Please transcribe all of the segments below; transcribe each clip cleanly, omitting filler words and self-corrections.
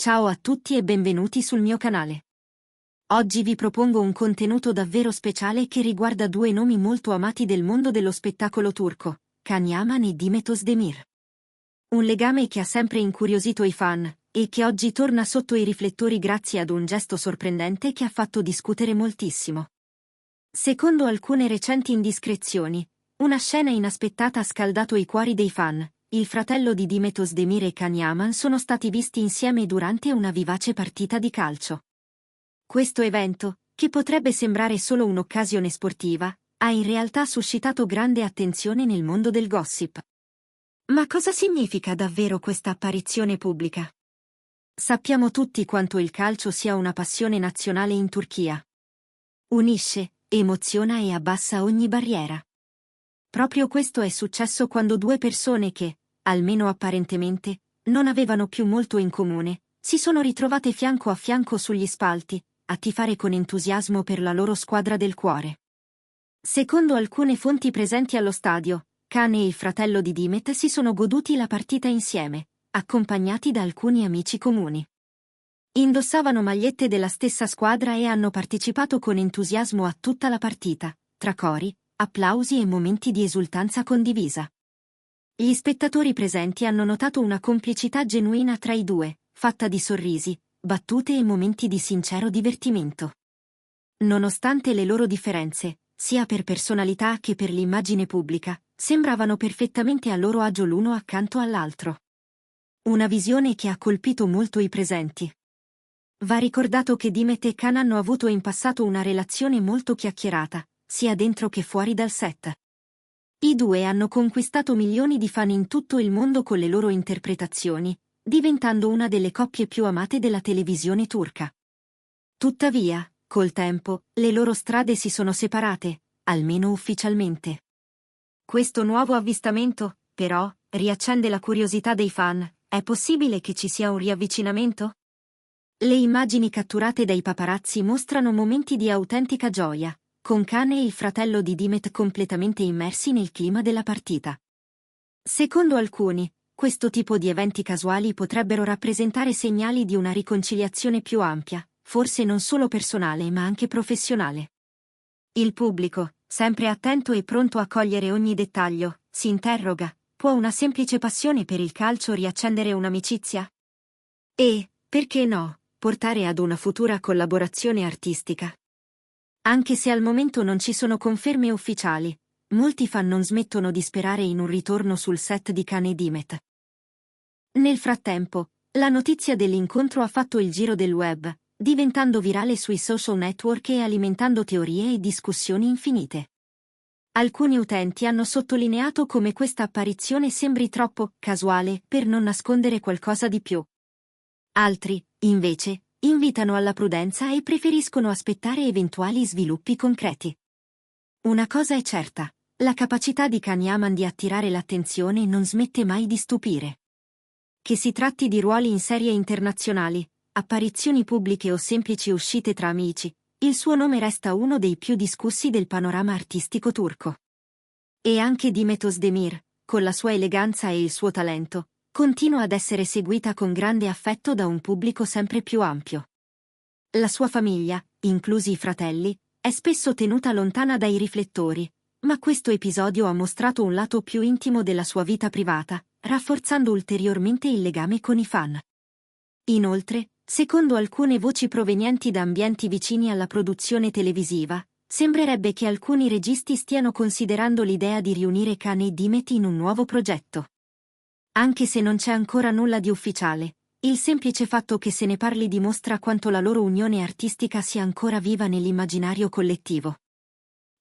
Ciao a tutti e benvenuti sul mio canale. Oggi vi propongo un contenuto davvero speciale che riguarda due nomi molto amati del mondo dello spettacolo turco, Can Yaman e Demet Özdemir. Un legame che ha sempre incuriosito i fan, e che oggi torna sotto i riflettori grazie ad un gesto sorprendente che ha fatto discutere moltissimo. Secondo alcune recenti indiscrezioni, una scena inaspettata ha scaldato i cuori dei fan. Il fratello di Demet Özdemir e Can Yaman sono stati visti insieme durante una vivace partita di calcio. Questo evento, che potrebbe sembrare solo un'occasione sportiva, ha in realtà suscitato grande attenzione nel mondo del gossip. Ma cosa significa davvero questa apparizione pubblica? Sappiamo tutti quanto il calcio sia una passione nazionale in Turchia. Unisce, emoziona e abbassa ogni barriera. Proprio questo è successo quando due persone che, almeno apparentemente, non avevano più molto in comune, si sono ritrovate fianco a fianco sugli spalti, a tifare con entusiasmo per la loro squadra del cuore. Secondo alcune fonti presenti allo stadio, Can e il fratello di Demet si sono goduti la partita insieme, accompagnati da alcuni amici comuni. Indossavano magliette della stessa squadra e hanno partecipato con entusiasmo a tutta la partita, tra cori, applausi e momenti di esultanza condivisa. Gli spettatori presenti hanno notato una complicità genuina tra i due, fatta di sorrisi, battute e momenti di sincero divertimento. Nonostante le loro differenze, sia per personalità che per l'immagine pubblica, sembravano perfettamente a loro agio l'uno accanto all'altro. Una visione che ha colpito molto i presenti. Va ricordato che Demet e Can hanno avuto in passato una relazione molto chiacchierata, sia dentro che fuori dal set. I due hanno conquistato milioni di fan in tutto il mondo con le loro interpretazioni, diventando una delle coppie più amate della televisione turca. Tuttavia, col tempo, le loro strade si sono separate, almeno ufficialmente. Questo nuovo avvistamento, però, riaccende la curiosità dei fan. È possibile che ci sia un riavvicinamento? Le immagini catturate dai paparazzi mostrano momenti di autentica gioia, con Can e il fratello di Demet completamente immersi nel clima della partita. Secondo alcuni, questo tipo di eventi casuali potrebbero rappresentare segnali di una riconciliazione più ampia, forse non solo personale ma anche professionale. Il pubblico, sempre attento e pronto a cogliere ogni dettaglio, si interroga: può una semplice passione per il calcio riaccendere un'amicizia? E, perché no, portare ad una futura collaborazione artistica? Anche se al momento non ci sono conferme ufficiali, molti fan non smettono di sperare in un ritorno sul set di Can e Demet. Nel frattempo, la notizia dell'incontro ha fatto il giro del web, diventando virale sui social network e alimentando teorie e discussioni infinite. Alcuni utenti hanno sottolineato come questa apparizione sembri troppo casuale per non nascondere qualcosa di più. Altri, invece, invitano alla prudenza e preferiscono aspettare eventuali sviluppi concreti. Una cosa è certa: la capacità di Can Yaman di attirare l'attenzione non smette mai di stupire. Che si tratti di ruoli in serie internazionali, apparizioni pubbliche o semplici uscite tra amici, il suo nome resta uno dei più discussi del panorama artistico turco. E anche Demet Özdemir, con la sua eleganza e il suo talento, continua ad essere seguita con grande affetto da un pubblico sempre più ampio. La sua famiglia, inclusi i fratelli, è spesso tenuta lontana dai riflettori, ma questo episodio ha mostrato un lato più intimo della sua vita privata, rafforzando ulteriormente il legame con i fan. Inoltre, secondo alcune voci provenienti da ambienti vicini alla produzione televisiva, sembrerebbe che alcuni registi stiano considerando l'idea di riunire Can e Demet in un nuovo progetto. Anche se non c'è ancora nulla di ufficiale, il semplice fatto che se ne parli dimostra quanto la loro unione artistica sia ancora viva nell'immaginario collettivo.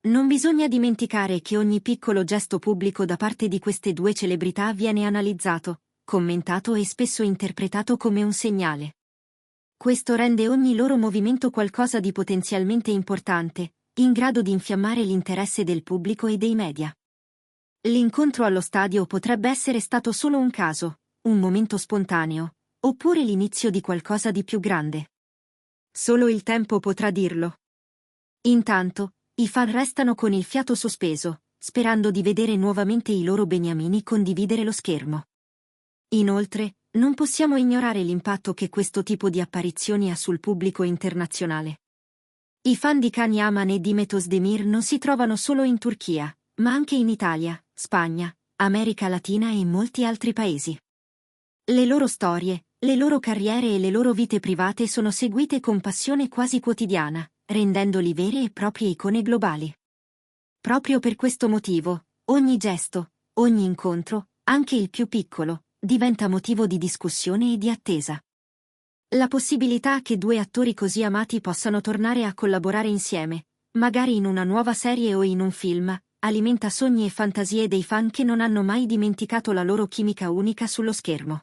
Non bisogna dimenticare che ogni piccolo gesto pubblico da parte di queste due celebrità viene analizzato, commentato e spesso interpretato come un segnale. Questo rende ogni loro movimento qualcosa di potenzialmente importante, in grado di infiammare l'interesse del pubblico e dei media. L'incontro allo stadio potrebbe essere stato solo un caso, un momento spontaneo, oppure l'inizio di qualcosa di più grande. Solo il tempo potrà dirlo. Intanto, i fan restano con il fiato sospeso, sperando di vedere nuovamente i loro beniamini condividere lo schermo. Inoltre, non possiamo ignorare l'impatto che questo tipo di apparizioni ha sul pubblico internazionale. I fan di Can Yaman e di Mehmet Özdemir non si trovano solo in Turchia, ma anche in Italia, Spagna, America Latina e molti altri paesi. Le loro storie, le loro carriere e le loro vite private sono seguite con passione quasi quotidiana, rendendoli vere e proprie icone globali. Proprio per questo motivo, ogni gesto, ogni incontro, anche il più piccolo, diventa motivo di discussione e di attesa. La possibilità che due attori così amati possano tornare a collaborare insieme, magari in una nuova serie o in un film, alimenta sogni e fantasie dei fan che non hanno mai dimenticato la loro chimica unica sullo schermo.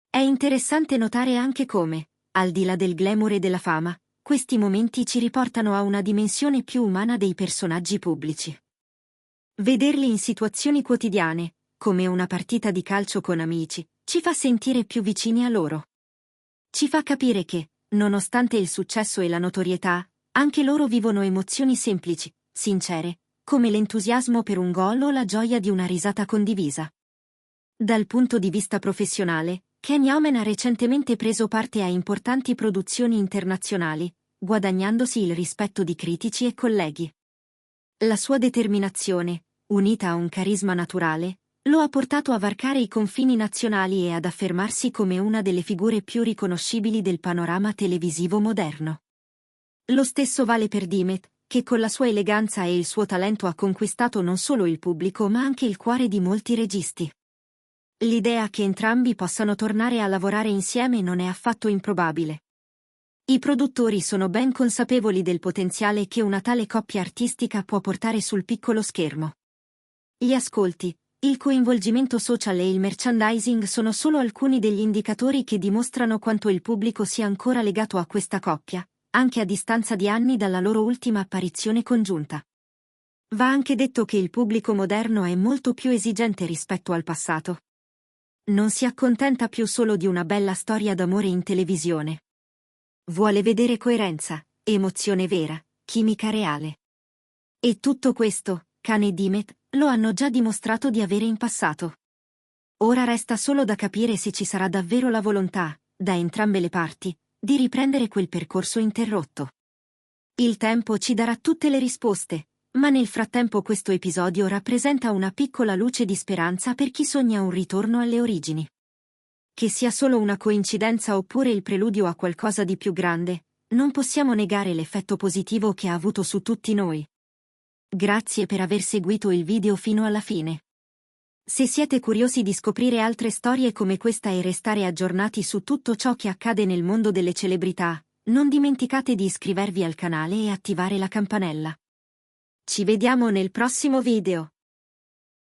È interessante notare anche come, al di là del glamour e della fama, questi momenti ci riportano a una dimensione più umana dei personaggi pubblici. Vederli in situazioni quotidiane, come una partita di calcio con amici, ci fa sentire più vicini a loro. Ci fa capire che, nonostante il successo e la notorietà, anche loro vivono emozioni semplici, sincere, come l'entusiasmo per un gol o la gioia di una risata condivisa. Dal punto di vista professionale, Can Yaman ha recentemente preso parte a importanti produzioni internazionali, guadagnandosi il rispetto di critici e colleghi. La sua determinazione, unita a un carisma naturale, lo ha portato a varcare i confini nazionali e ad affermarsi come una delle figure più riconoscibili del panorama televisivo moderno. Lo stesso vale per Demet, che con la sua eleganza e il suo talento ha conquistato non solo il pubblico ma anche il cuore di molti registi. L'idea che entrambi possano tornare a lavorare insieme non è affatto improbabile. I produttori sono ben consapevoli del potenziale che una tale coppia artistica può portare sul piccolo schermo. Gli ascolti, il coinvolgimento social e il merchandising sono solo alcuni degli indicatori che dimostrano quanto il pubblico sia ancora legato a questa coppia, anche a distanza di anni dalla loro ultima apparizione congiunta. Va anche detto che il pubblico moderno è molto più esigente rispetto al passato. Non si accontenta più solo di una bella storia d'amore in televisione. Vuole vedere coerenza, emozione vera, chimica reale. E tutto questo, Can e Demet, lo hanno già dimostrato di avere in passato. Ora resta solo da capire se ci sarà davvero la volontà, da entrambe le parti, di riprendere quel percorso interrotto. Il tempo ci darà tutte le risposte, ma nel frattempo questo episodio rappresenta una piccola luce di speranza per chi sogna un ritorno alle origini. Che sia solo una coincidenza oppure il preludio a qualcosa di più grande, non possiamo negare l'effetto positivo che ha avuto su tutti noi. Grazie per aver seguito il video fino alla fine. Se siete curiosi di scoprire altre storie come questa e restare aggiornati su tutto ciò che accade nel mondo delle celebrità, non dimenticate di iscrivervi al canale e attivare la campanella. Ci vediamo nel prossimo video.